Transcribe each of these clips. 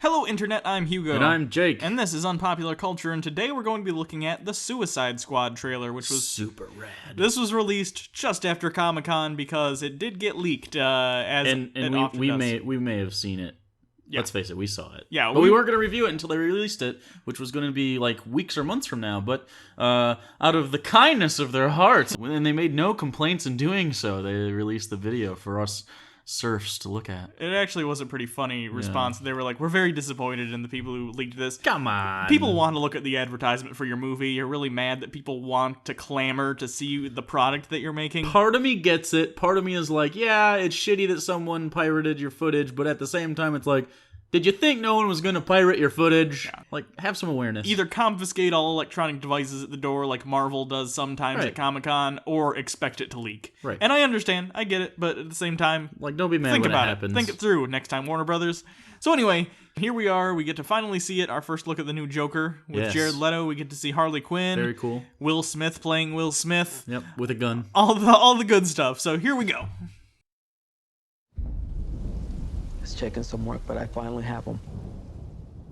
Hello Internet, I'm Hugo. And I'm Jake. And this is Unpopular Culture, and today we're going to be looking at the Suicide Squad trailer, which was super rad. This was released just after Comic-Con because it did get leaked, as and it often we does. may have seen it. Yeah. Let's face it, we saw it. Yeah, but we weren't going to review it until they released it, which was going to be like weeks or months from now. But out of the kindness of their hearts, and they made no complaints in doing so, they released the video for us serfs to look at. It actually was a pretty funny response. They were like, we're very disappointed in the people who leaked this. Come on. People want to look at the advertisement for your movie. You're really mad that people want to clamor to see the product that you're making. Part of me gets it. Part of me is like, yeah, it's shitty that someone pirated your footage, but at the same time, it's like, did you think no one was going to pirate your footage? Yeah. Like, have some awareness. Either confiscate all electronic devices at the door like Marvel does sometimes at Comic-Con, or expect it to leak. Right. And I understand, I get it, but at the same time, like, don't be mad think when about it happens. Think it through next time, Warner Brothers. So anyway, here we are. We get to finally see it. Our first look at the new Joker with Jared Leto. We get to see Harley Quinn. Very cool. Will Smith playing Will Smith. Yep, with a gun. All the good stuff. So here we go. It's checking some work, but I finally have them.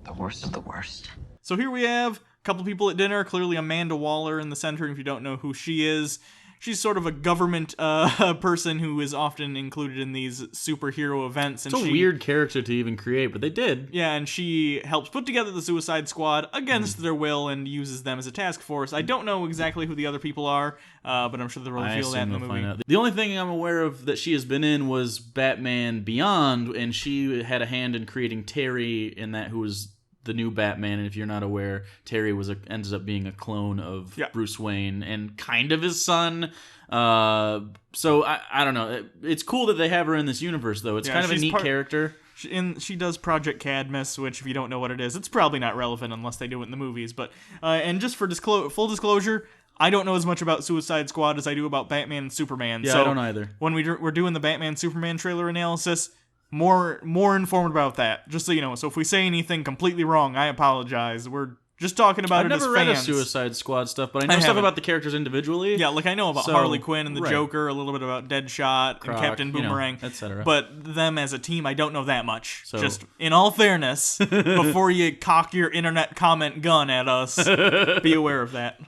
The worst of the worst. So here we have a couple people at dinner. Clearly Amanda Waller in the center. If you don't know who she is, she's sort of a government person who is often included in these superhero events. And it's a weird character to even create, but they did. Yeah, and she helps put together the Suicide Squad against their will and uses them as a task force. I don't know exactly who the other people are, but I'm sure they'll reveal that in the movie. Find out. The only thing I'm aware of that she has been in was Batman Beyond, and she had a hand in creating Terry in that, who was the new Batman. And if you're not aware, Terry ends up being a clone of Bruce Wayne and kind of his son. So I don't know. It's cool that they have her in this universe, though. It's kind of a neat character. She does Project Cadmus, which, if you don't know what it is, it's probably not relevant unless they do it in the movies. But and just for full disclosure, I don't know as much about Suicide Squad as I do about Batman and Superman. Yeah, so I don't either. When we're doing the Batman Superman trailer analysis, more informed about that, just so you know. So if we say anything completely wrong, I apologize. We're just talking about I've it as fans. never read a Suicide Squad stuff, but I know stuff about the characters individually. Yeah, like I know about Harley Quinn and the Joker, a little bit about Deadshot, Croc, and Captain Boomerang, etc. But them as a team, I don't know that much. So, just in all fairness, before you cock your internet comment gun at us, be aware of that.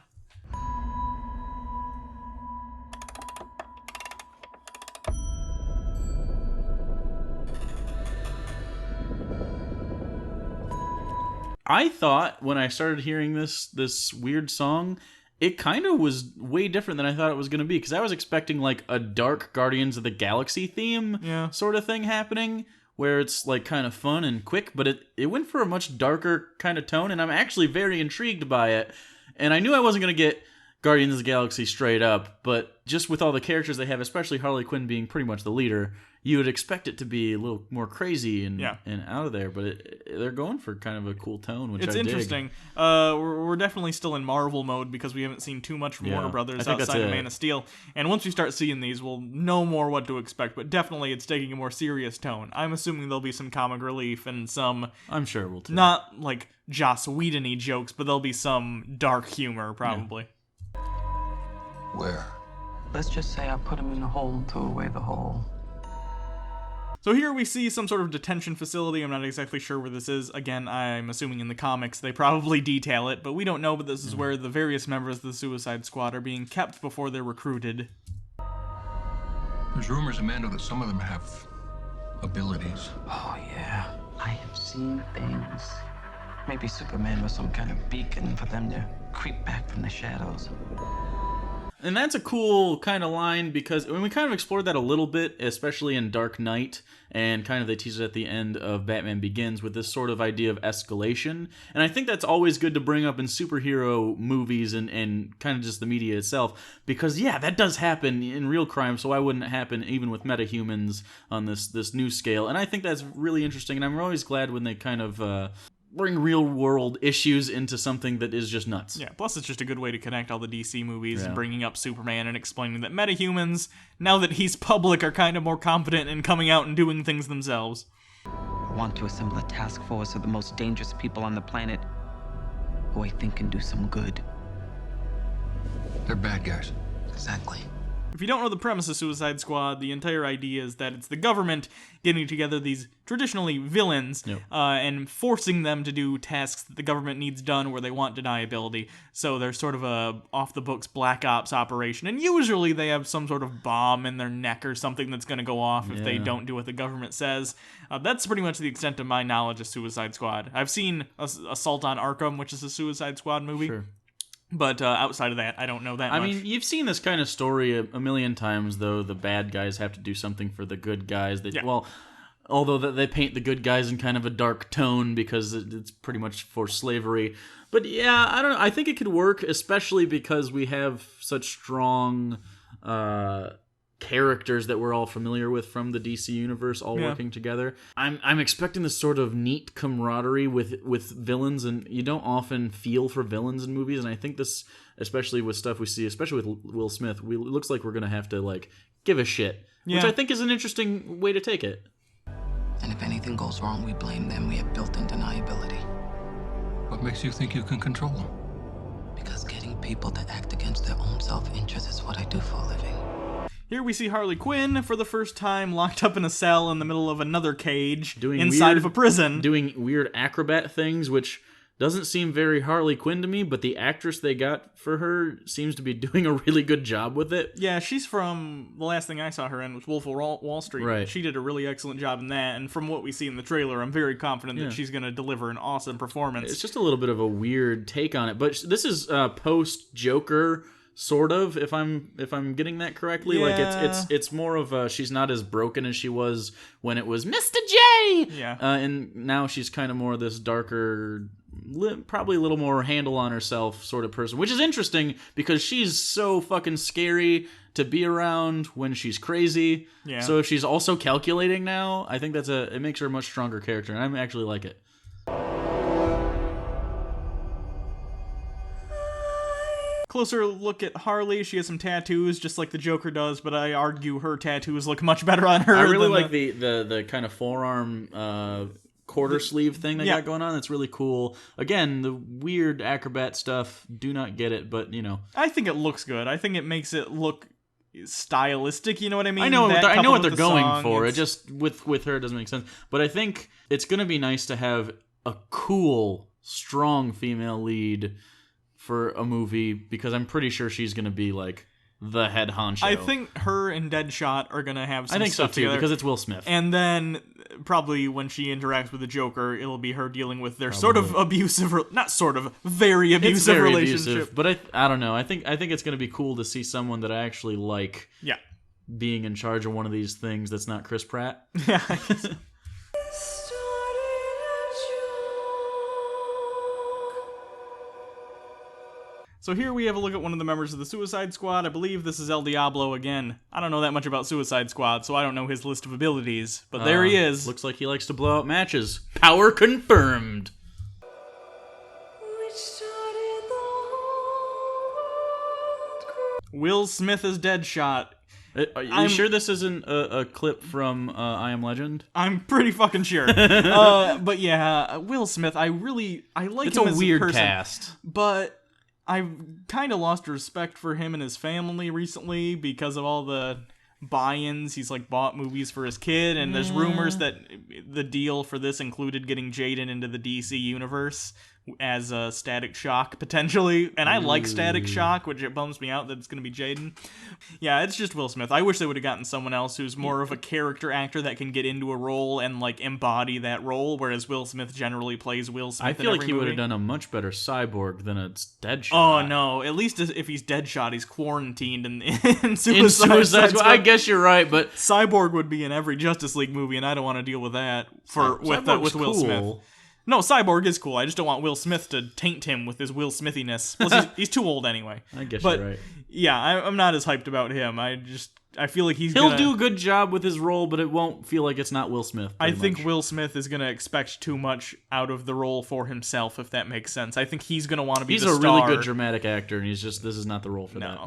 I thought when I started hearing this weird song, it kind of was way different than I thought it was going to be, because I was expecting like a dark Guardians of the Galaxy theme sort of thing happening, where it's like kind of fun and quick, but it went for a much darker kind of tone, and I'm actually very intrigued by it. And I knew I wasn't going to get Guardians of the Galaxy straight up, but just with all the characters they have, especially Harley Quinn being pretty much the leader, you would expect it to be a little more crazy and out of there, but they're going for kind of a cool tone, which it's interesting. We're definitely still in Marvel mode because we haven't seen too much from Warner Brothers outside of Man of Steel, and once we start seeing these, we'll know more what to expect, but definitely it's taking a more serious tone. I'm assuming there'll be some comic relief and some... I'm sure we'll too. Not like Joss Whedon-y jokes, but there'll be some dark humor, probably. Yeah. Where? Let's just say I put him in a hole to away the hole. So here we see some sort of detention facility. I'm not exactly sure where this is. Again, I'm assuming in the comics they probably detail it, but we don't know. But this is where the various members of the Suicide Squad are being kept before they're recruited. There's rumors, Amanda, that some of them have abilities. Oh, yeah. I have seen things. Maybe Superman was some kind of beacon for them to creep back from the shadows. And that's a cool kind of line, because when we kind of explored that a little bit, especially in Dark Knight, and kind of they tease it at the end of Batman Begins with this sort of idea of escalation. And I think that's always good to bring up in superhero movies and kind of just the media itself, because that does happen in real crime, so why wouldn't it happen even with metahumans on this new scale? And I think that's really interesting, and I'm always glad when they kind of bring real-world issues into something that is just nuts. Yeah, plus it's just a good way to connect all the DC movies and bringing up Superman and explaining that metahumans, now that he's public, are kind of more confident in coming out and doing things themselves. I want to assemble a task force of the most dangerous people on the planet who I think can do some good. They're bad guys. Exactly. If you don't know the premise of Suicide Squad, the entire idea is that it's the government getting together these traditionally villains and forcing them to do tasks that the government needs done where they want deniability. So there's sort of a off-the-books black ops operation, and usually they have some sort of bomb in their neck or something that's going to go off if they don't do what the government says. That's pretty much the extent of my knowledge of Suicide Squad. I've seen Assault on Arkham, which is a Suicide Squad movie. Sure. But outside of that, I don't know that much. I mean, you've seen this kind of story a million times, though. The bad guys have to do something for the good guys. Well, although they paint the good guys in kind of a dark tone because it's pretty much for slavery. But yeah, I don't know. I think it could work, especially because we have such strong characters that we're all familiar with from the DC universe all working together. I'm expecting this sort of neat camaraderie with villains, and you don't often feel for villains in movies, and I think this, especially with stuff we see, especially with Will Smith, it looks like we're going to have to like give a shit, which I think is an interesting way to take it. And if anything goes wrong, we blame them. We have built-in deniability. What makes you think you can control them? Because getting people to act against their own self-interest is what I do for a living. Here we see Harley Quinn for the first time locked up in a cell in the middle of another cage inside of a prison. Doing weird acrobat things, which doesn't seem very Harley Quinn to me, but the actress they got for her seems to be doing a really good job with it. Yeah, she's from, the last thing I saw her in was Wolf of Wall Street. Right. She did a really excellent job in that, and from what we see in the trailer, I'm very confident that she's going to deliver an awesome performance. It's just a little bit of a weird take on it, but this is post-Joker, sort of, if I'm getting that correctly. Like it's more of a, she's not as broken as she was when it was Mr. J. Yeah. And now she's kind of more this darker, probably a little more handle on herself sort of person, which is interesting because she's so fucking scary to be around when she's crazy. Yeah. So if she's also calculating now, I think it makes her a much stronger character, and I actually like it. Closer look at Harley. She has some tattoos, just like the Joker does, but I argue her tattoos look much better on her. I really like the kind of forearm quarter sleeve thing they got going on. That's really cool. Again, the weird acrobat stuff, do not get it, but, you know. I think it looks good. I think it makes it look stylistic, you know what I mean? I know what they're going for. It just, with her, it doesn't make sense. But I think it's going to be nice to have a cool, strong female lead for a movie, because I'm pretty sure she's going to be, like, the head honcho. I think her and Deadshot are going to have some stuff too, together. because it's Will Smith. And then, probably when she interacts with the Joker, it'll be her dealing with their sort of abusive, very abusive relationship. Abusive, but I don't know. I think it's going to be cool to see someone that I actually like being in charge of one of these things that's not Chris Pratt. Yeah. So here we have a look at one of the members of the Suicide Squad. I believe this is El Diablo again. I don't know that much about Suicide Squad, so I don't know his list of abilities. But there he is. Looks like he likes to blow out matches. Power confirmed. Will Smith is Deadshot. Are you sure this isn't a clip from I Am Legend? I'm pretty fucking sure. But yeah, Will Smith, I like him as a person. It's a weird cast. But I've kind of lost respect for him and his family recently because of all the buy-ins. He's like bought movies for his kid, and there's rumors that the deal for this included getting Jaden into the DC universe as a Static Shock, potentially. And I like Static Shock, which it bums me out that it's going to be Jaden. Yeah, it's just Will Smith. I wish they would have gotten someone else who's more of a character actor that can get into a role and like embody that role, whereas Will Smith generally plays Will Smith. I feel like he would have done a much better Cyborg than a Deadshot. Oh, no. At least if he's Deadshot, he's quarantined in Suicide Squad. I guess you're right, but Cyborg would be in every Justice League movie, and I don't want to deal with that with Will Smith. No, Cyborg is cool. I just don't want Will Smith to taint him with his Will Smithiness. Plus, he's too old anyway. I guess you're right. Yeah, I'm not as hyped about him. I feel like he'll do a good job with his role, but it won't feel like it's not Will Smith. I think Will Smith is going to expect too much out of the role for himself, if that makes sense. I think he's going to want to be the star. He's a really good dramatic actor, and this is not the role for that.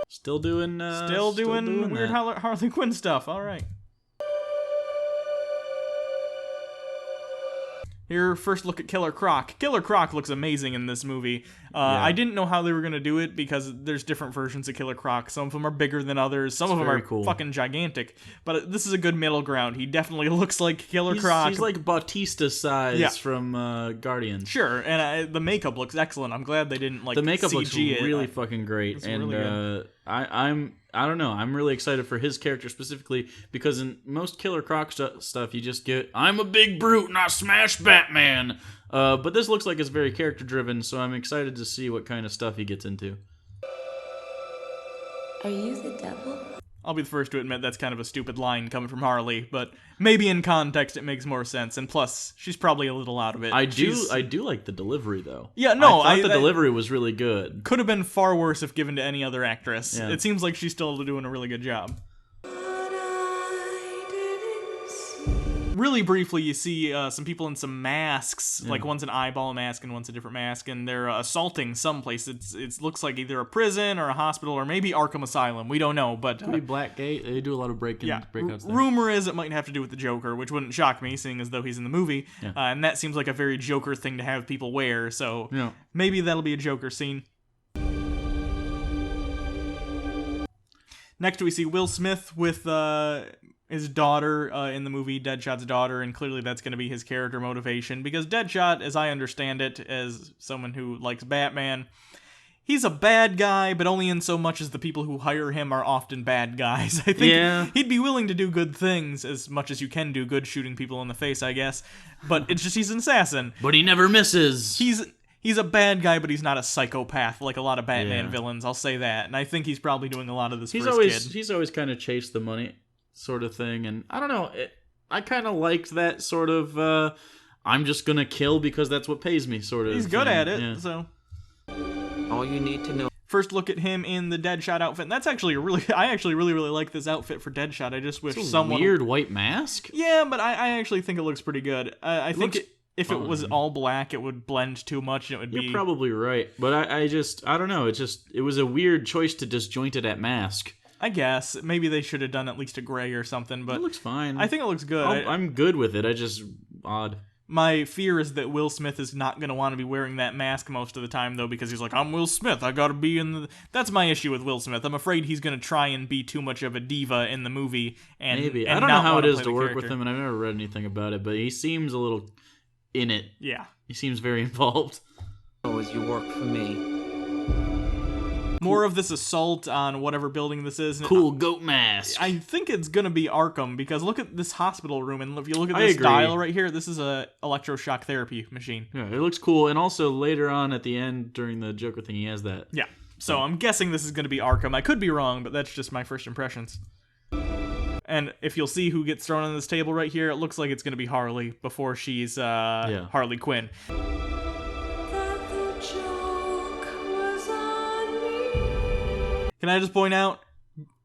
Still doing weird Harley Quinn stuff. All right. Here, first look at Killer Croc. Killer Croc looks amazing in this movie. I didn't know how they were going to do it because there's different versions of Killer Croc. Some of them are bigger than others. Some of them are fucking gigantic. But this is a good middle ground. He definitely looks like Killer Croc. He's like Bautista's size from Guardians. Sure, and the makeup looks excellent. I'm glad they didn't the makeup CG looks really fucking great. And really I don't know. I'm really excited for his character specifically because in most Killer Croc stuff, you just get, I'm a big brute and I smash Batman. But this looks like it's very character driven, so I'm excited to see what kind of stuff he gets into. Are you the devil? I'll be the first to admit that's kind of a stupid line coming from Harley, but maybe in context it makes more sense. And plus, she's probably a little out of it. I do like the delivery though. Yeah, no, I thought the delivery was really good. Could have been far worse if given to any other actress. Yeah. It seems like she's still doing a really good job. Really briefly, you see some people in some masks, like one's an eyeball mask and one's a different mask, and they're assaulting someplace. It looks like either a prison or a hospital or maybe Arkham Asylum. We don't know, but maybe Blackgate. They do a lot of breakouts there. Rumor is it might have to do with the Joker, which wouldn't shock me, seeing as though he's in the movie. Yeah. And that seems like a very Joker thing to have people wear. So maybe that'll be a Joker scene. Next, we see Will Smith with his daughter in the movie, Deadshot's daughter, and clearly that's going to be his character motivation, because Deadshot, as I understand it, as someone who likes Batman, he's a bad guy, but only in so much as the people who hire him are often bad guys. I think he'd be willing to do good things, as much as you can do good shooting people in the face, I guess, but it's just he's an assassin. But he never misses. He's a bad guy, but he's not a psychopath like a lot of Batman villains, I'll say that, and I think he's probably doing a lot of this for his kid. He's always kind of chased the money sort of thing, and I don't know, I kind of liked that sort of I'm just gonna kill because that's what pays me sort of he's thing. good at it. So All you need to know. First look at him in the Deadshot outfit, and that's actually I actually really like this outfit for Deadshot. I just wish someone weird white mask. Yeah, but I actually think it looks pretty good. I think if it was all black, it would blend too much, and it would be. You're probably right, but I don't know. It was a weird choice to disjoint it at mask. I guess maybe they should have done at least a gray or something, but it looks fine. I think it looks good. I'm good with it. I just odd. My fear is that Will Smith is not going to want to be wearing that mask most of the time, though, because he's like, I'm Will Smith. I got to be in the. That's my issue with Will Smith. I'm afraid he's going to try and be too much of a diva in the movie. And maybe and I don't know how it is to work with him, and I've never read anything about it, but he seems a little in it. Yeah, he seems very involved. As you work for me. More of this assault on whatever building this is. Cool goat mask. I think it's going to be Arkham, because look at this hospital room, and if you look at this dial right here, this is a electroshock therapy machine. Yeah, it looks cool, and also later on at the end, during the Joker thing, he has that. Yeah, so I'm guessing this is going to be Arkham. I could be wrong, but that's just my first impressions. And if you'll see who gets thrown on this table right here, it looks like it's going to be Harley before she's Harley Quinn. Can I just point out,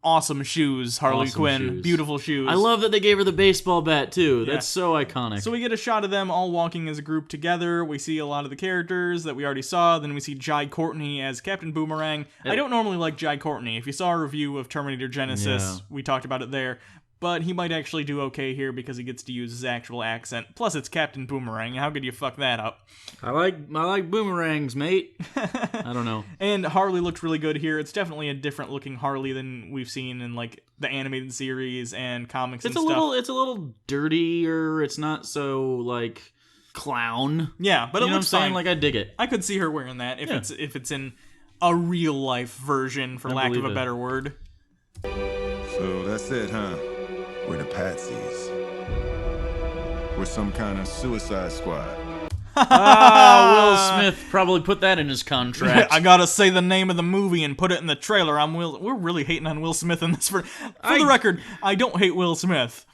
awesome shoes, Harley Quinn. Shoes. Beautiful shoes. I love that they gave her the baseball bat, too. That's so iconic. So we get a shot of them all walking as a group together. We see a lot of the characters that we already saw. Then we see Jai Courtney as Captain Boomerang. I don't normally like Jai Courtney. If you saw a review of Terminator Genesis, we talked about it there. But he might actually do okay here because he gets to use his actual accent. Plus, it's Captain Boomerang. How could you fuck that up? I like boomerangs, mate. I don't know. And Harley looks really good here. It's definitely a different looking Harley than we've seen in like the animated series and comics and stuff. It's a little dirtier. It's not so like clown. Yeah, but it looks fine. Like I dig it. I could see her wearing that if it's in a real life version, for lack of a better word. So that's it, huh? We're the Patsies. We're some kind of suicide squad. Will Smith probably put that in his contract. I gotta say the name of the movie and put it in the trailer. We're really hating on Will Smith in this. For the record, I don't hate Will Smith.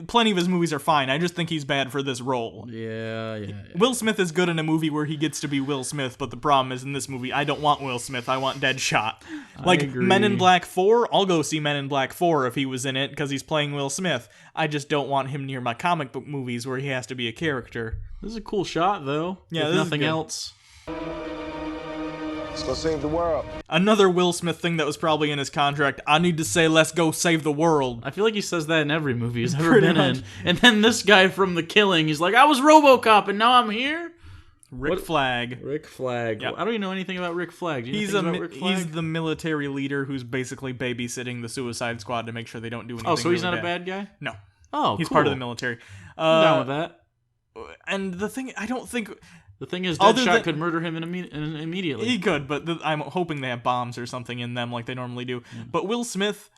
Plenty of his movies are fine. I just think he's bad for this role. Yeah. Will Smith is good in a movie where he gets to be Will Smith, but the problem is in this movie, I don't want Will Smith. I want Deadshot. Like Men in Black 4, I'll go see Men in Black 4 if he was in it because he's playing Will Smith. I just don't want him near my comic book movies where he has to be a character. This is a cool shot, though. Yeah, if this nothing is good. else. Let's go save the world. Another Will Smith thing that was probably in his contract. I need to say, let's go save the world. I feel like he says that in every movie he's ever been in. And then this guy from The Killing, he's like, I was RoboCop and now I'm here? Rick Flag. Rick Flag. Yep. I don't even know anything about Rick Flag. Do you He's know anything about Rick Flag? He's the military leader who's basically babysitting the Suicide Squad to make sure they don't do anything. Oh, so he's really not a bad guy? No. Oh, he's cool. part of the military. I'm down with that. And the thing, I don't think... The thing is, Deadshot could murder him immediately. He could, but I'm hoping they have bombs or something in them like they normally do. But Will Smith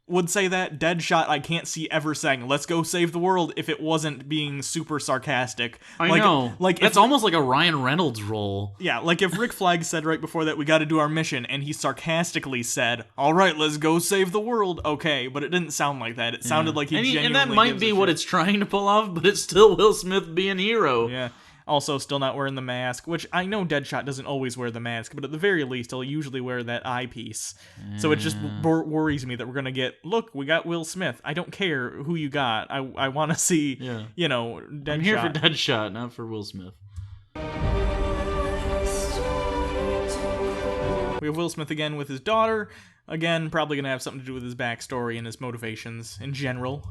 would say that. Deadshot, I can't see ever saying, let's go save the world, if it wasn't being super sarcastic. I know. Like That's almost like a Ryan Reynolds role. Yeah, like if Rick Flag said right before that, we gotta do our mission, and he sarcastically said, all right, let's go save the world. Okay, but it didn't sound like that. It sounded like he genuinely And that might be what it's trying to pull off, but it's still Will Smith being hero. Yeah. Also, still not wearing the mask, which I know Deadshot doesn't always wear the mask, but at the very least, he'll usually wear that eyepiece. So it just worries me that we're gonna get, look, we got Will Smith. I don't care who you got. I want to see, you know, Deadshot. I'm here for Deadshot, not for Will Smith. We have Will Smith again with his daughter. Again, probably gonna have something to do with his backstory and his motivations in general.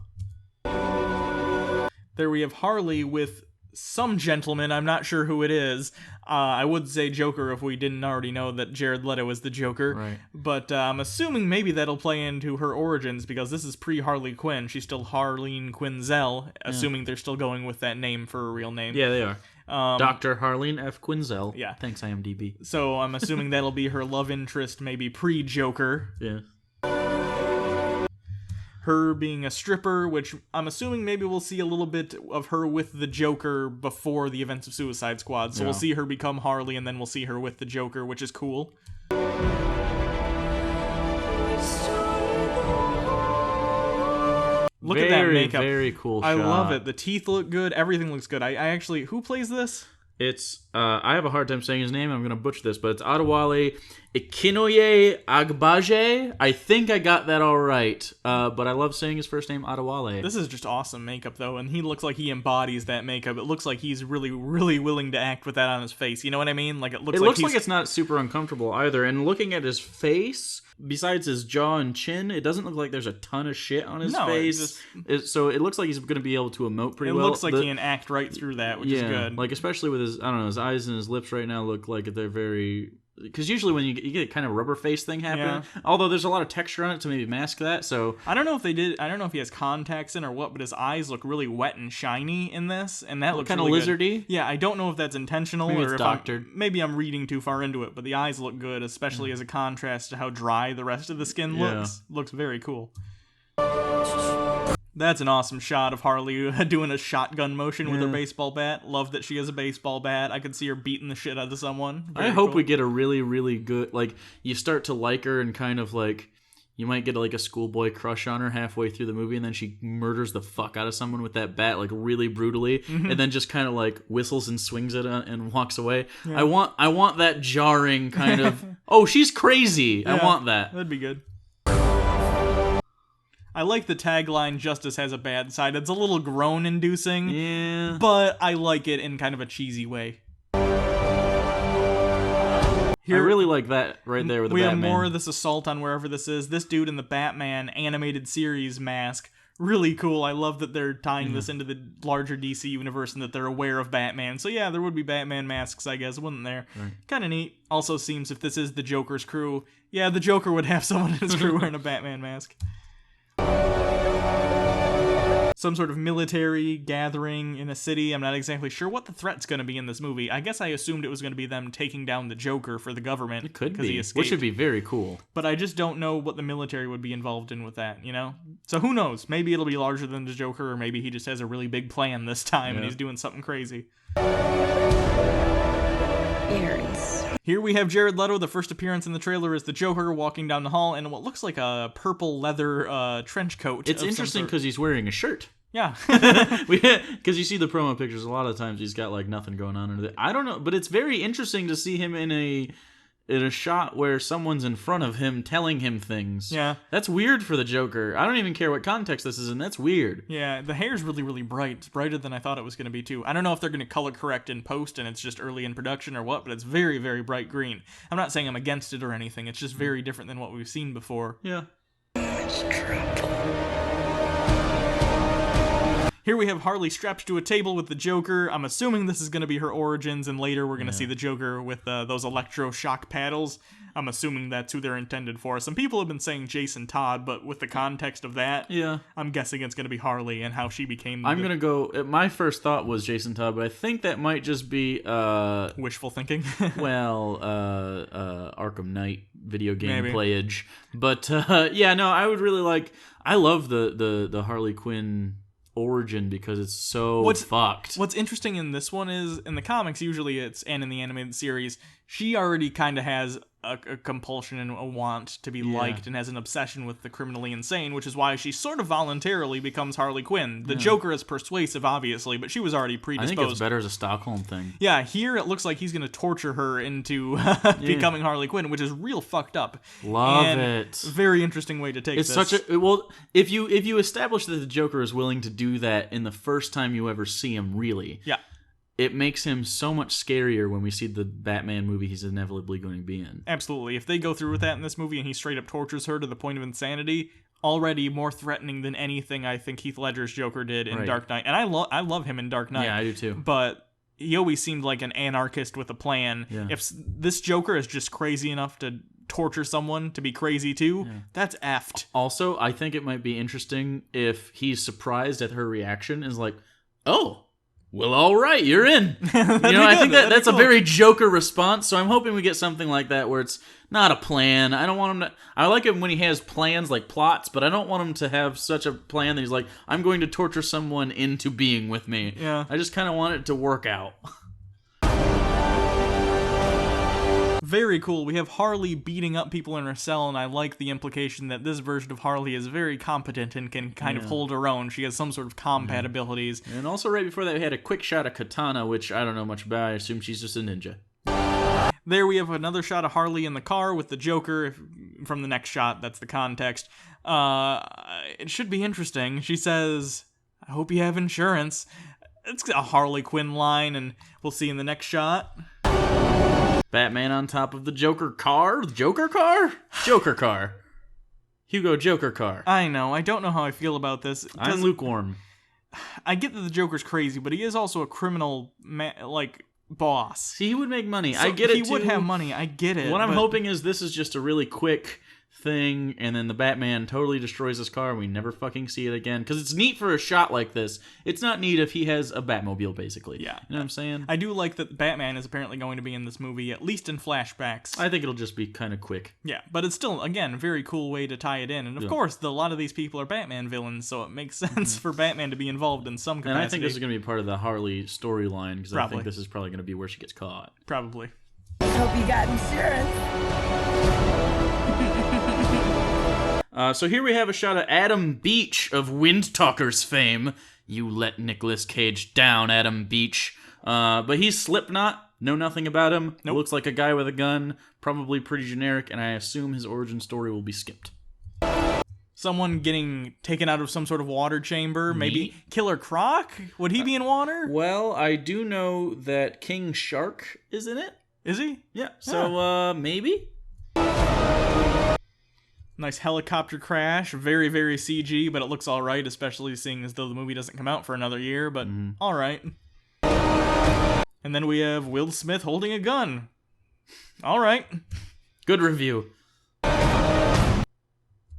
There we have Harley with some gentleman, I'm not sure who it is. I would say Joker if we didn't already know that Jared Leto is the Joker. Right. But I'm assuming maybe that'll play into her origins because this is pre-Harley Quinn. She's still Harleen Quinzel, assuming they're still going with that name for a real name. Yeah, they are. Dr. Harleen F. Quinzel. Yeah. Thanks, IMDb. So I'm assuming that'll be her love interest, maybe pre-Joker. Yeah. Her being a stripper, which I'm assuming maybe we'll see a little bit of her with the Joker before the events of Suicide Squad. So we'll see her become Harley, and then we'll see her with the Joker, which is cool. Look at that makeup. Very cool shot. I love it. The teeth look good. Everything looks good. I actually... Who plays this? It's, I have a hard time saying his name. I'm going to butcher this, but it's Adewale Ikinoye Agbaje. I think I got that all right, but I love saying his first name, Adewale. This is just awesome makeup, though, and he looks like he embodies that makeup. It looks like he's really, really willing to act with that on his face. You know what I mean? Like it looks like it's not super uncomfortable either. And looking at his face, besides his jaw and chin, it doesn't look like there's a ton of shit on his face. So it looks like he's going to be able to emote pretty well. It looks like he can act right through that, which is good. Like especially with his, I don't know, his eyes and his lips right now look like they're very... Because usually when you get kind of rubber face thing happening, although there's a lot of texture on it to maybe mask that, so... I don't know if they did... I don't know if he has contacts in or what, but his eyes look really wet and shiny in this, and that looks kind really of lizardy. Good. Yeah, I don't know if that's intentional maybe or it's if doctored. Maybe I'm reading too far into it, but the eyes look good, especially as a contrast to how dry the rest of the skin looks. Looks very cool. That's an awesome shot of Harley doing a shotgun motion with her baseball bat. Love that she has a baseball bat. I could see her beating the shit out of someone. I hope we get a really, really good... Like, you start to like her and kind of like... You might get like a schoolboy crush on her halfway through the movie, and then she murders the fuck out of someone with that bat, like really brutally, and then just kind of like whistles and swings it and walks away. Yeah. I want that jarring kind of... Oh, she's crazy! Yeah, I want that. That'd be good. I like the tagline, Justice Has a Bad Side. It's a little groan-inducing, but I like it in kind of a cheesy way. Here, I really like that right there with the Batman. We have more of this assault on wherever this is. This dude in the Batman animated series mask. Really cool. I love that they're tying this into the larger DC universe and that they're aware of Batman. So yeah, there would be Batman masks, I guess, wouldn't there? Right. Kind of neat. Also seems if this is the Joker's crew, yeah, the Joker would have someone in his crew wearing a Batman mask. Some sort of military gathering in a city. I'm not exactly sure what the threat's going to be in this movie. I guess I assumed it was going to be them taking down the Joker for the government. It could be, which would be very cool. But I just don't know what the military would be involved in with that, you know? So who knows? Maybe it'll be larger than the Joker, or maybe he just has a really big plan this time and he's doing something crazy. Aries. Here we have Jared Leto. The first appearance in the trailer is the Joker walking down the hall in what looks like a purple leather trench coat. It's interesting because he's wearing a shirt. Yeah. Because you see the promo pictures, a lot of times he's got like nothing going on under there. I don't know, but it's very interesting to see him in in a shot where someone's in front of him telling him things. Yeah. That's weird for the Joker. I don't even care what context this is in. That's weird. Yeah, the hair's really, really bright. It's brighter than I thought it was going to be, too. I don't know if they're going to color correct in post and it's just early in production or what, but it's very, very bright green. I'm not saying I'm against it or anything. It's just very different than what we've seen before. Yeah. Here we have Harley strapped to a table with the Joker. I'm assuming this is going to be her origins, and later we're going to see the Joker with those electroshock paddles. I'm assuming that's who they're intended for. Some people have been saying Jason Todd, but with the context of that, I'm guessing it's going to be Harley and how she became... I'm going to go... My first thought was Jason Todd, but I think that might just be... wishful thinking? Arkham Knight video game Maybe. playage. But, I would really like... I love the Harley Quinn... origin because it's so fucked. What's interesting in this one is in the comics usually and in the animated series she already kind of has a compulsion and a want to be liked and has an obsession with the criminally insane, which is why she sort of voluntarily becomes Harley Quinn. The Joker is persuasive, obviously, but she was already predisposed. I think it's better as a Stockholm thing. Yeah, here it looks like he's going to torture her into becoming Harley Quinn, which is real fucked up. Love it. Very interesting way to take this. It's such a... Well, if you establish that the Joker is willing to do that in the first time you ever see him, really... Yeah. It makes him so much scarier when we see the Batman movie he's inevitably going to be in. Absolutely. If they go through with that in this movie and he straight up tortures her to the point of insanity, already more threatening than anything I think Heath Ledger's Joker did in Dark Knight. And I love him in Dark Knight. Yeah, I do too. But he always seemed like an anarchist with a plan. Yeah. If this Joker is just crazy enough to torture someone to be crazy too, that's effed. Also, I think it might be interesting if he's surprised at her reaction and is like, oh... Well, all right, you're in. I think that's cool. A very Joker response, so I'm hoping we get something like that where it's not a plan. I don't want him to... I like him when he has plans, like plots, but I don't want him to have such a plan that he's like, I'm going to torture someone into being with me. Yeah. I just kind of want it to work out. Very cool. We have Harley beating up people in her cell, and I like the implication that this version of Harley is very competent and can kind of hold her own. She has some sort of combat abilities. And also right before that, we had a quick shot of Katana, which I don't know much about. I assume she's just a ninja. There we have another shot of Harley in the car with the Joker. From the next shot, that's the context. It should be interesting. She says, I hope you have insurance. It's a Harley Quinn line, and we'll see in the next shot. Batman on top of the Joker car? Joker car? Joker car. Hugo Joker car. I know. I don't know how I feel about this. I'm lukewarm. I get that the Joker's crazy, but he is also a criminal, boss. See, he would make money. So I get it, He would have money. I get it. What I'm hoping is this is just a really quick thing, and then the Batman totally destroys his car and we never fucking see it again. Because it's neat for a shot like this. It's not neat if he has a Batmobile, basically. Yeah. You know what I'm saying? I do like that Batman is apparently going to be in this movie, at least in flashbacks. I think it'll just be kind of quick. Yeah, but it's still, again, a very cool way to tie it in. And of course, a lot of these people are Batman villains, so it makes sense for Batman to be involved in some capacity. And I think this is going to be part of the Harley storyline, because I think this is probably going to be where she gets caught. Probably. Hope you got insurance. So here we have a shot of Adam Beach of Windtalkers fame. You let Nicolas Cage down, Adam Beach. But he's Slipknot. Know nothing about him. Nope. Looks like a guy with a gun. Probably pretty generic, and I assume his origin story will be skipped. Someone getting taken out of some sort of water chamber. Maybe Killer Croc? Would he be in water? Well, I do know that King Shark is in it. Is he? Yeah. So, maybe? Nice helicopter crash. Very, very CG, but it looks all right, especially seeing as though the movie doesn't come out for another year, but all right. And then we have Will Smith holding a gun. All right. Good review. I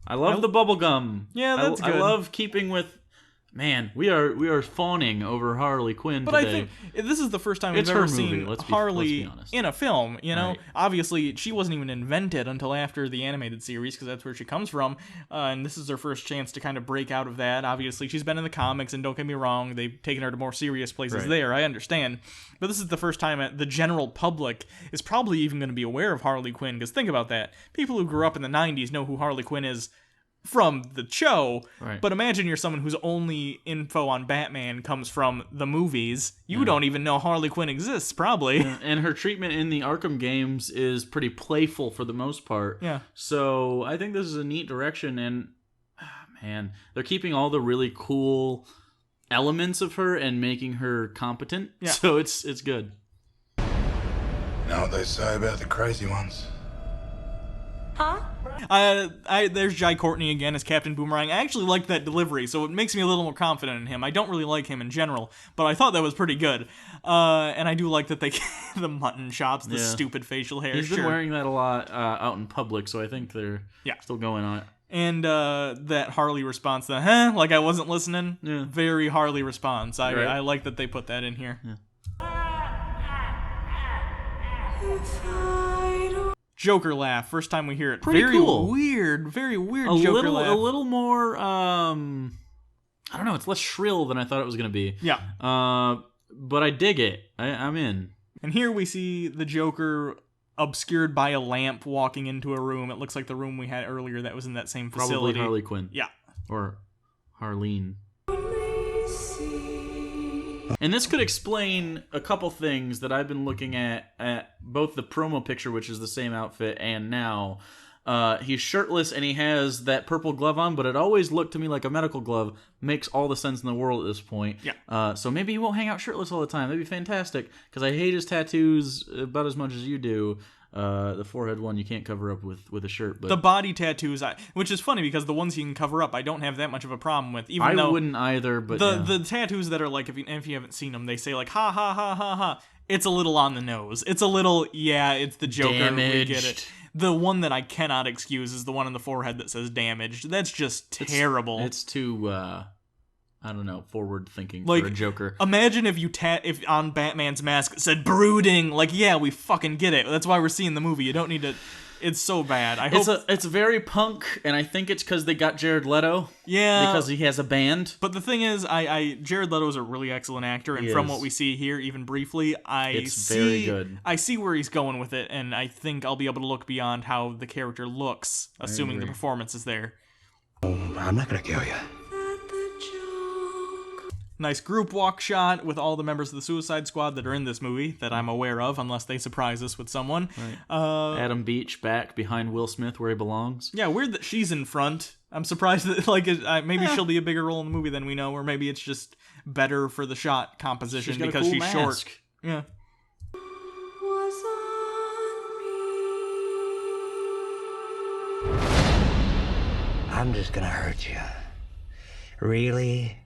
love the bubblegum. Yeah, that's good. I love keeping with... Man, we are fawning over Harley Quinn but today. I think this is the first time we've ever seen Harley in a film, you know? Right. Obviously, she wasn't even invented until after the animated series, because that's where she comes from, and this is her first chance to kind of break out of that. Obviously, she's been in the comics, and don't get me wrong, they've taken her to more serious places there, I understand. But this is the first time the general public is probably even going to be aware of Harley Quinn, because think about that. People who grew up in the 90s know who Harley Quinn is from the show. Right. But imagine you're someone whose only info on Batman comes from the movies. You don't even know Harley Quinn exists, probably. Yeah, and her treatment in the Arkham games is pretty playful for the most part. Yeah. So I think this is a neat direction, and man, they're keeping all the really cool elements of her and making her competent. Yeah. So it's good. Know what they say about the crazy ones? There's Jai Courtney again as Captain Boomerang. I actually like that delivery, so it makes me a little more confident in him. I don't really like him in general, but I thought that was pretty good. And I do like that they the mutton chops, the stupid facial hair. He's been wearing that a lot out in public, so I think they're still going on it. And that Harley response, like I wasn't listening. Yeah. Very Harley response. Right. I like that they put that in here. Yeah. Joker laugh. First time we hear it. Pretty very cool. Very weird Joker laugh. A little more, I don't know, it's less shrill than I thought it was going to be. Yeah. But I dig it. I'm in. And here we see the Joker obscured by a lamp walking into a room. It looks like the room we had earlier that was in that same facility. Probably Harley Quinn. Yeah. Or Harleen. And this could explain a couple things that I've been looking at both the promo picture, which is the same outfit, and now. He's shirtless and he has that purple glove on, but it always looked to me like a medical glove. Makes all the sense in the world at this point. Yeah. So maybe he won't hang out shirtless all the time. That'd be fantastic, because I hate his tattoos about as much as you do. The forehead one you can't cover up with a shirt, but the body tattoos, which is funny because the ones you can cover up, I don't have that much of a problem with. Even though wouldn't either. But the tattoos that are like, if you haven't seen them, they say like ha ha ha ha ha. It's a little on the nose. It's a little it's the Joker. Damaged. We get it. The one that I cannot excuse is the one on the forehead that says damaged. That's just terrible. It's too I don't know, forward thinking like, for a Joker. Imagine if if on Batman's mask it said brooding. Like, yeah, we fucking get it. That's why we're seeing the movie. You don't need to. It's so bad. It's very punk, and I think it's because they got Jared Leto. Yeah, because he has a band. But the thing is, Jared Leto is a really excellent actor, and from what we see here, even briefly, very good. I see where he's going with it, and I think I'll be able to look beyond how the character looks, assuming the performance is there. I'm not gonna kill you. Nice group walk shot with all the members of the Suicide Squad that are in this movie that I'm aware of, unless they surprise us with someone. Right. Adam Beach back behind Will Smith where he belongs. Yeah, weird that she's in front. I'm surprised that maybe she'll be a bigger role in the movie than we know, or maybe it's just better for the shot composition because she's short. Yeah. I'm just gonna hurt you. Really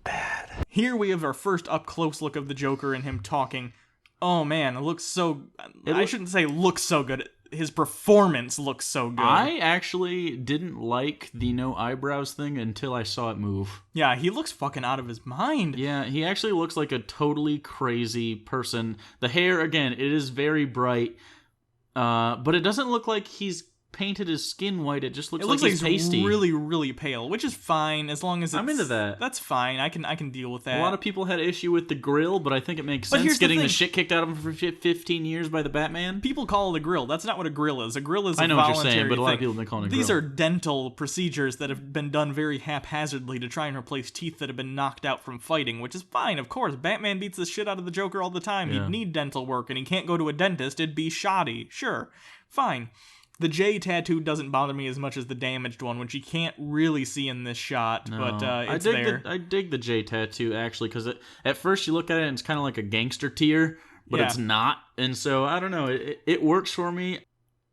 bad. Here we have our first up-close look of the Joker and him talking. Oh man, it looks so... I shouldn't say looks so good. His performance looks so good. I actually didn't like the no eyebrows thing until I saw it move. Yeah, he looks fucking out of his mind. Yeah, he actually looks like a totally crazy person. The hair, again, it is very bright, but it doesn't look like he's painted his skin white. It just looks like he's pasty. Really, really pale, which is fine as long as it's... I'm into that. That's fine. I can deal with that. A lot of people had issue with the grill, but I think it makes sense getting the shit kicked out of him for 15 years by the Batman. People call it a grill. That's not what a grill is. A grill is I know voluntary what you're saying, but a lot of thing. people have been calling it a grill. These are dental procedures that have been done very haphazardly to try and replace teeth that have been knocked out from fighting, which is fine, of course. Batman beats the shit out of the Joker all the time. Yeah. He'd need dental work, and he can't go to a dentist. It'd be shoddy. Sure. Fine. The J tattoo doesn't bother me as much as the damaged one, which you can't really see in this shot, but it's there. I dig the J tattoo, actually, because at first you look at it and it's kind of like a gangster tear, but it's not. And so, I don't know, it works for me.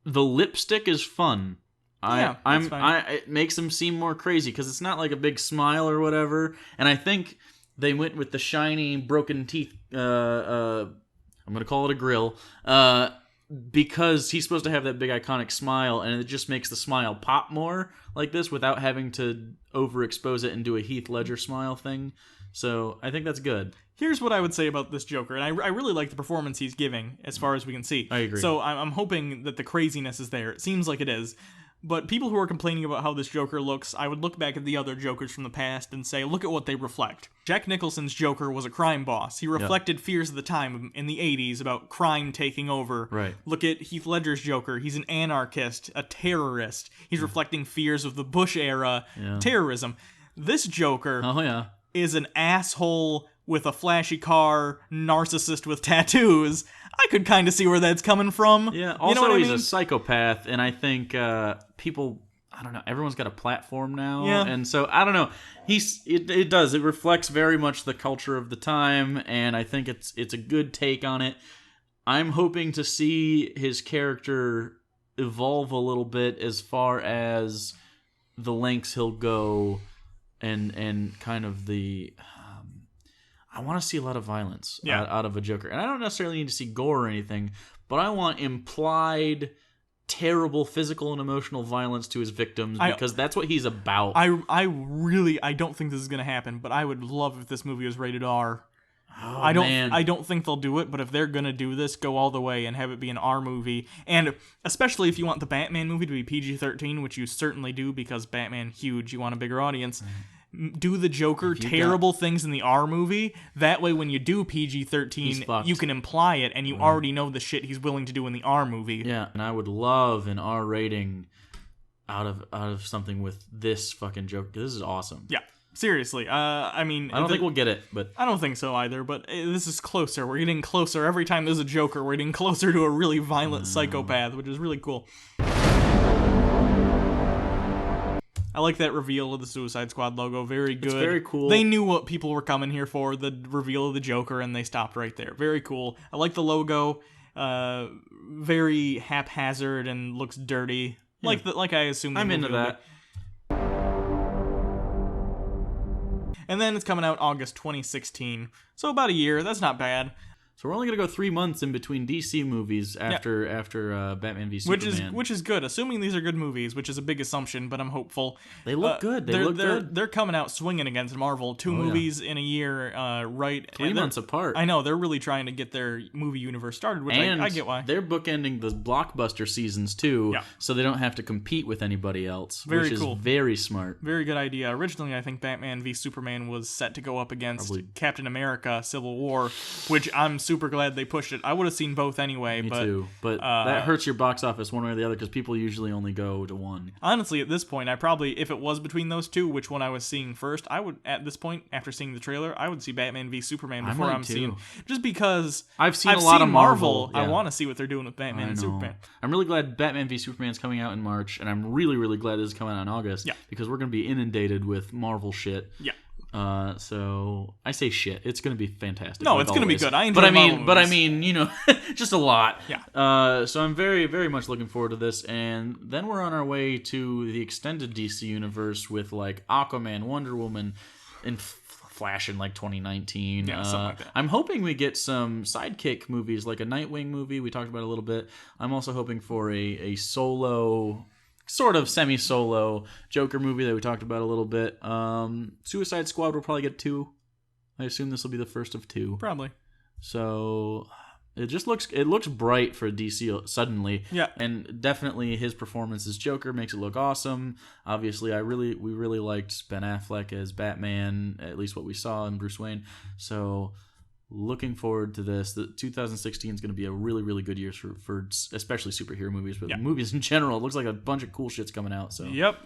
The lipstick is fun. It makes him seem more crazy, because it's not like a big smile or whatever. And I think they went with the shiny, broken teeth, I'm going to call it a grill, because he's supposed to have that big iconic smile, and it just makes the smile pop more like this without having to overexpose it and do a Heath Ledger smile thing. So I think that's good. Here's what I would say about this Joker, and I really like the performance he's giving as far as we can see. I agree. So I'm hoping that the craziness is there. It seems like it is. But people who are complaining about how this Joker looks, I would look back at the other Jokers from the past and say, look at what they reflect. Jack Nicholson's Joker was a crime boss. He reflected fears of the time in the 80s about crime taking over. Right. Look at Heath Ledger's Joker. He's an anarchist, a terrorist. He's reflecting fears of the Bush era terrorism. This Joker is an asshole with a flashy car, narcissist with tattoos. I could kind of see where that's coming from. Yeah, also you know what he's I mean? a psychopath, and I think people, I don't know, everyone's got a platform now, and so, I don't know, it reflects very much the culture of the time, and I think it's a good take on it. I'm hoping to see his character evolve a little bit as far as the lengths he'll go, and kind of the... I want to see a lot of violence out of a Joker. And I don't necessarily need to see gore or anything, but I want implied terrible physical and emotional violence to his victims, because that's what he's about. I don't think this is going to happen, but I would love if this movie was rated R. Oh, I don't think they'll do it, but if they're going to do this, go all the way and have it be an R movie. And especially if you want the Batman movie to be PG-13, which you certainly do because Batman, huge, you want a bigger audience. Do the Joker terrible things in the R movie. That way, when you do PG-13, you can imply it, and you already know the shit he's willing to do in the R movie. Yeah, and I would love an R rating out of something with this fucking Joker. This is awesome. Yeah, seriously. I mean, I don't think we'll get it, but I don't think so either. But this is closer. We're getting closer every time there's a Joker. We're getting closer to a really violent psychopath, which is really cool. I like that reveal of the Suicide Squad logo. Very good. It's very cool. They knew what people were coming here for, the reveal of the Joker, and they stopped right there. Very cool. I like the logo. Very haphazard and looks dirty. Yeah. Like I assume I'm into that. And then it's coming out August 2016. So about a year. That's not bad. So we're only going to go 3 months in between DC movies after Batman v Superman. Which is good, assuming these are good movies, which is a big assumption, but I'm hopeful. They look good. They're coming out swinging against Marvel. 2 movies in a year, right? 3 months apart. I know, they're really trying to get their movie universe started, which I get why. They're bookending the blockbuster seasons too, so they don't have to compete with anybody else, which is very smart. Very good idea. Originally, I think Batman v Superman was set to go up against Captain America Civil War, which I'm super glad they pushed it. I would have seen both anyway. Me too. But that hurts your box office one way or the other because people usually only go to one. Honestly, at this point, I probably, if it was between those two, which one I was seeing first, I would, at this point, after seeing the trailer, I would see Batman v Superman before I'm seeing. Just because I've seen a lot of Marvel. I want to see what they're doing with Batman and Superman. I'm really glad Batman v Superman's coming out in March, and I'm really, really glad this is coming out in August. Because we're going to be inundated with Marvel shit. So I say shit. It's going to be fantastic. No, it's going to be good. I enjoy Marvel but I mean, you know, just a lot. Yeah. So I'm very, very much looking forward to this, and then we're on our way to the extended DC universe with like Aquaman, Wonder Woman, and Flash in like 2019. Yeah, something like that. I'm hoping we get some sidekick movies, like a Nightwing movie. We talked about it a little bit. I'm also hoping for a solo, sort of semi-solo Joker movie that we talked about a little bit. Suicide Squad will probably get 2. I assume this will be the first of 2. Probably. So it looks bright for DC suddenly. Yeah. And definitely his performance as Joker makes it look awesome. Obviously, we really liked Ben Affleck as Batman, at least what we saw in Bruce Wayne. So looking forward to this. The 2016 is going to be a really, really good year for especially superhero movies, but movies in general. It looks like a bunch of cool shit's coming out. So Yep.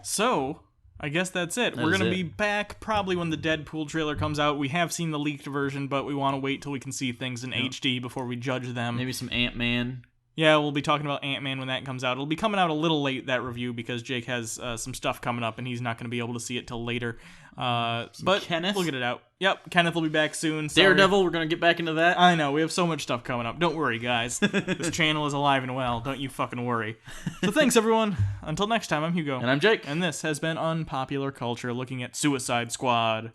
So I guess that's it. We're going to be back probably when the Deadpool trailer comes out. We have seen the leaked version, but we want to wait till we can see things in HD before we judge them. Maybe some Ant-Man. Yeah, we'll be talking about Ant-Man when that comes out. It'll be coming out a little late, that review, because Jake has some stuff coming up, and he's not going to be able to see it till later. But Kenneth? We'll get it out. Yep, Kenneth will be back soon. Sorry. Daredevil, we're going to get back into that. I know, we have so much stuff coming up. Don't worry, guys. This channel is alive and well. Don't you fucking worry. So thanks, everyone. Until next time, I'm Hugo. And I'm Jake. And this has been Unpopular Culture, looking at Suicide Squad.